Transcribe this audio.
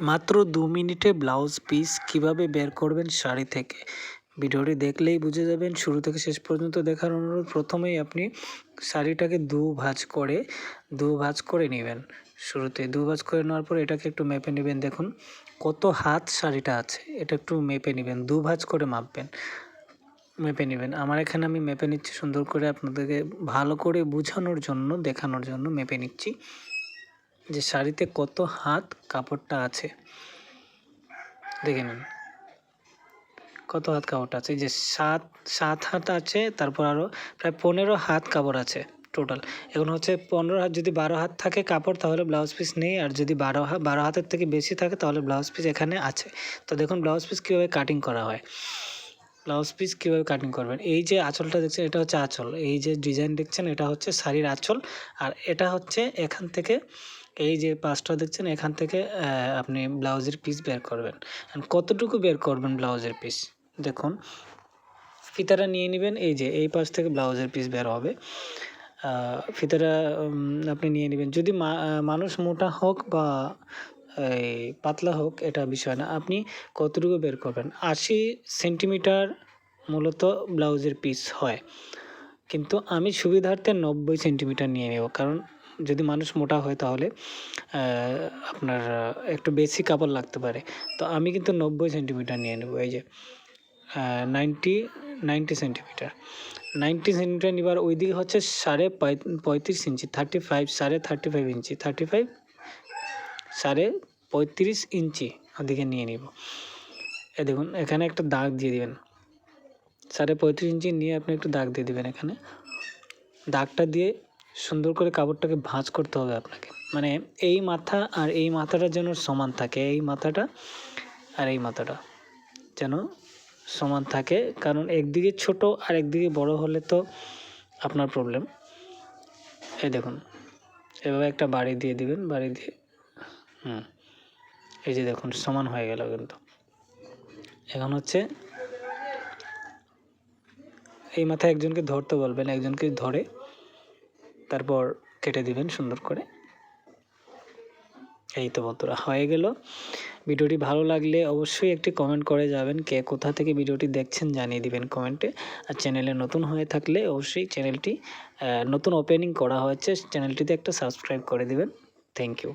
মাত্র 2 মিনিটে blouse piece কিভাবে বের করবেন শাড়ি থেকে। ভিডিওটি দেখলেই বুঝে যাবেন। শুরু থেকে শেষ পর্যন্ত দেখার অনুরোধ। প্রথমেই আপনি শাড়িটাকে দু ভাঁজ করে নেবেন। শুরুতে দু ভাঁজ করে নেওয়ার পর এটাকে একটু মেপে নেবেন। দেখুন কত হাত শাড়িটা আছে, এটা একটু মেপে নেবেন। দু ভাঁজ করে মাপবেন, মেপে নেবেন। আমার এখানে আমি মেপে নিচ্ছি সুন্দর করে, আপনাদেরকে ভালো করে বোঝানোর জন্য, দেখানোর জন্য মেপে নিচ্ছি যে শাড়িতে কত হাত কাপড়টা আছে। দেখে নিন কত হাত কাপড়টা আছে। এই যে সাত হাত আছে, তারপর আরও প্রায় 15 হাত কাপড় আছে টোটাল। এখন হচ্ছে 15 হাত, যদি 12 হাত থাকে কাপড় তাহলে ব্লাউজ পিস নেই, আর যদি 12 হাতের থেকে বেশি থাকে তাহলে ব্লাউজ পিস এখানে আছে। তো দেখুন ব্লাউজ পিস কীভাবে কাটিং করা হয়। ব্লাউজ পিস কীভাবে কাটিং করবেন, এই যে আঁচলটা দেখছেন এটা হচ্ছে আঁচল, এই যে ডিজাইন দেখছেন এটা হচ্ছে শাড়ির আঁচল, আর এটা হচ্ছে এখান থেকে এই যে পাশটা দেখছেন এখান থেকে আপনি ব্লাউজের পিস বের করবেন। কতটুকু বের করবেন ব্লাউজের পিস দেখুন, ফিতাটা নিয়ে নেবেন। এই যে এই পাশ থেকে ব্লাউজের পিস বের হবে, ফিতাটা আপনি নিয়ে নেবেন। যদি মানুষ মোটা হোক বা এই পাতলা হোক এটা বিষয় না, আপনি কতটুকু বের করবেন। 80 সেন্টিমিটার মূলত ব্লাউজের পিস হয়, কিন্তু আমি সুবিধার্থে 90 সেন্টিমিটার নিয়ে নেব, কারণ যদি মানুষ মোটা হয় তাহলে আপনার একটু বেশি কাপড় লাগতে পারে। তো আমি কিন্তু 90 সেন্টিমিটার নিয়ে নেব। এই যে 90 সেন্টিমিটার 90 সেন্টিমিটার নেবার ওই দিকে হচ্ছে 35.5 ইঞ্চি, 35 ইঞ্চি, 35 ইঞ্চি ওদিকে নিয়ে নিব। এ দেখুন এখানে একটা দাগ দিয়ে দিবেন। 35 ইঞ্চি নিয়ে আপনি একটু দাগ দিয়ে দিবেন। এখানে দাগটা দিয়ে সুন্দর করে কাপড়টাকে ভাঁজ করতে হবে আপনাকে, মানে এই মাথা আর এই মাথাটা যেন সমান থাকে, এই মাথাটা আর এই মাথাটা যেন সমান থাকে, কারণ একদিকে ছোট আর একদিকে বড় হলে তো আপনার প্রবলেম। এই দেখুন এভাবে একটা বাড়ি দিয়ে দিবেন, বাড়ি দিয়ে এই যে দেখুন সমান হয়ে গেল। কিন্তু এখন হচ্ছে এই মাথায় একজনকে ধরতে বলবেন, একজনকে ধরে তারপর কেটে দিবেন সুন্দর করে। এই তো বন্ধুরা হয়ে গেল। ভিডিওটি ভালো লাগলে অবশ্যই একটি কমেন্ট করে যাবেন, কে কোথা থেকে ভিডিওটি দেখছেন জানিয়ে দিবেন কমেন্টে। আর চ্যানেলে নতুন হয়ে থাকলে অবশ্যই চ্যানেলটি নতুন ওপেনিং করা হয়েছে, চ্যানেলটিতে একটা সাবস্ক্রাইব করে দিবেন। Thank you.